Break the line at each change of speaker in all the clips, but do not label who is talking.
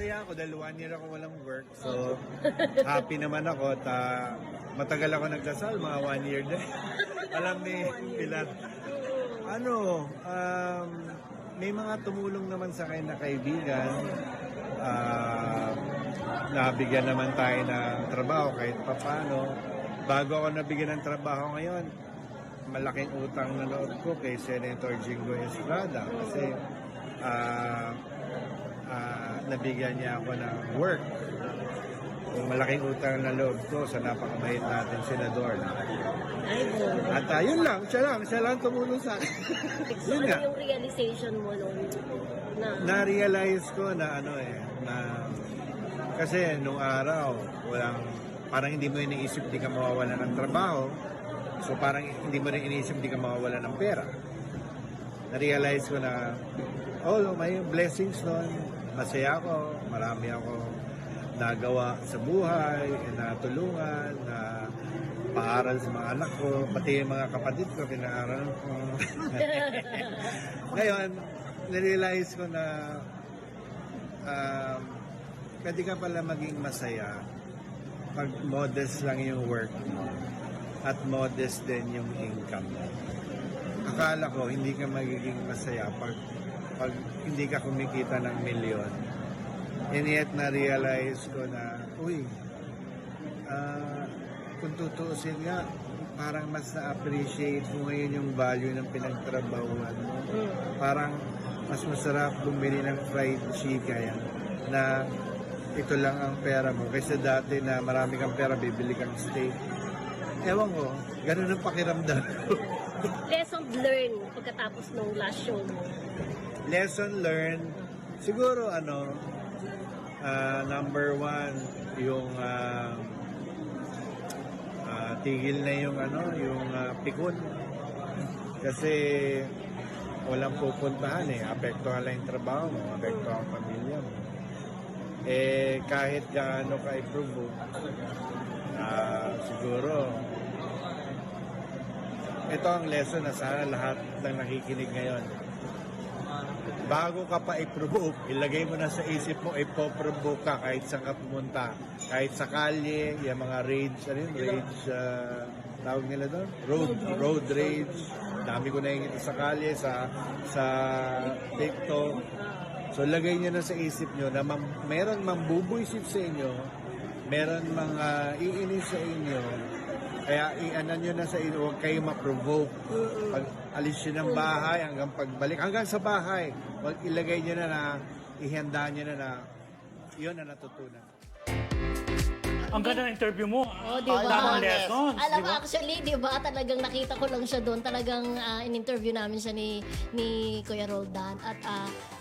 masaya ako dahil 1 year ako walang work. So, happy naman ako at matagal ako nagdasal, mga 1 year din. Alam ni Pilar. May mga tumulong naman sa akin na kaibigan. Nabigyan naman tayo ng trabaho kahit papano. Bago ako nabigyan ng trabaho ngayon, malaking utang na loob ko kay Senator Jingo Estrada kasi nabigyan niya ako ng work. Yung malaking utang na loob ko sa napakamahit natin senador. At yun lang, siya lang tumulong sa akin.
So, ano yung realization mo nung
na-realize ko na kasi nung araw, parang hindi mo iniisip di ka mawawala ng trabaho. So parang hindi mo rin iniisip di ka mawawala ng pera. Na-realize ko na, may blessings nun. Masaya ako, marami ako nagawa sa buhay, natulungan, na paaral sa mga anak ko, pati yung mga kapatid ko, pinaaral ko. Ngayon, na-realize ko na pwede ka pala maging masaya pag modest lang yung work mo at modest din yung income mo. Akala ko hindi ka magiging masaya pag hindi ka kumikita ng milyon. And yet na-realize ko na, kung tutuusin nga, parang mas na-appreciate mo ngayon yung value ng pinagtrabahuan mo. Parang mas masarap bumili ng fried chicken na ito lang ang pera mo. Kaysa dati na marami kang pera, bibili kang steak. Ewan ko, ganun ang pakiramdam ko.
lesson learned pagkatapos ng last show mo?
Lesson learned, siguro number 1, yung tigil na yung pikon. Kasi walang pupuntahan apektuhan lang yung trabaho mo, apektuhan ang pamilya mo. Kahit gaano ka-improve, siguro ito ang lesson na sana lahat ng nakikinig ngayon. Bago ka pa i-provoke, ilagay mo na sa isip mo, ipoprovoke ka kahit saan ka pumunta. Kahit sa kalye, yung mga rage, tawag nila doon? Road rage. Dami ko nakikita sa kalye, sa TikTok. So, lagay nyo na sa isip nyo na meron mambubuisit sa inyo, meron mga iinis sa inyo, kaya nyo na sa inyo, huwag kayo ma-provoke. Pag alis nyo ng bahay, hanggang pagbalik, hanggang sa bahay, huwag ilagay nyo na ihanda nyo na yun na natutunan.
Ang ganda ng interview mo.
Diba?
Daming lessons.
Alam mo,
diba?
actually, diba, talagang nakita ko lang siya doon. Talagang in-interview namin siya ni Kuya Roldan. At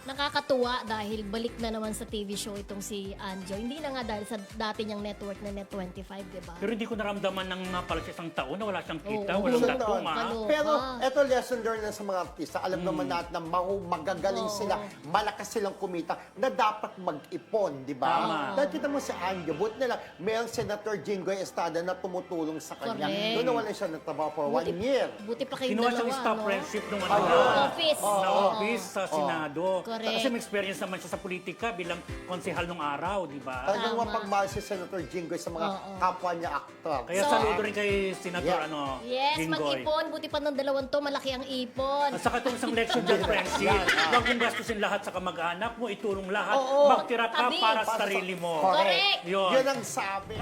nakakatuwa dahil balik na naman sa TV show itong si Anjo. Hindi na nga dahil sa dati niyang network na Net25, diba?
Pero hindi ko naramdaman ng pala siya isang taon na wala siyang kita,
Oo.
walang
Sunod.
datuma.
Pero eto lesson learned na sa mga artista. Alam naman natin na magagaling sila, malakas silang kumita, na dapat mag-ipon, di ba?
Tama.
Dahil kita mo si Anjo, buti na lang, mayroong Senator Jinggoy Estrada na tumutulong sa kanya.
Correct.
Doon nawalan siya ng trabaho for 1 year.
Buti pa kayong
Kinuha
dalawa,
siyang staff
no?
friendship nung
Office.
na office sa Senado.
Correct.
Kasi may experience naman siya sa politika bilang konsehal nung araw, di ba?
Talagang
Tama.
mapagmahal si Senator Jinggoy sa mga kapwa niya aktor.
Kaya saludo rin kay Senator
Yes,
Jinggoy.
mag-ipon. Buti pa ng dalawang to, malaki ang ipon.
At saka itong isang leksyon dyan, friendship. Huwag mong gastusin lahat sa kamag-anak mo, itulong lahat,
Oo.
magtira ka
Tabi.
para sa sarili mo.
Correct.
Yun.
Yun ang sabi.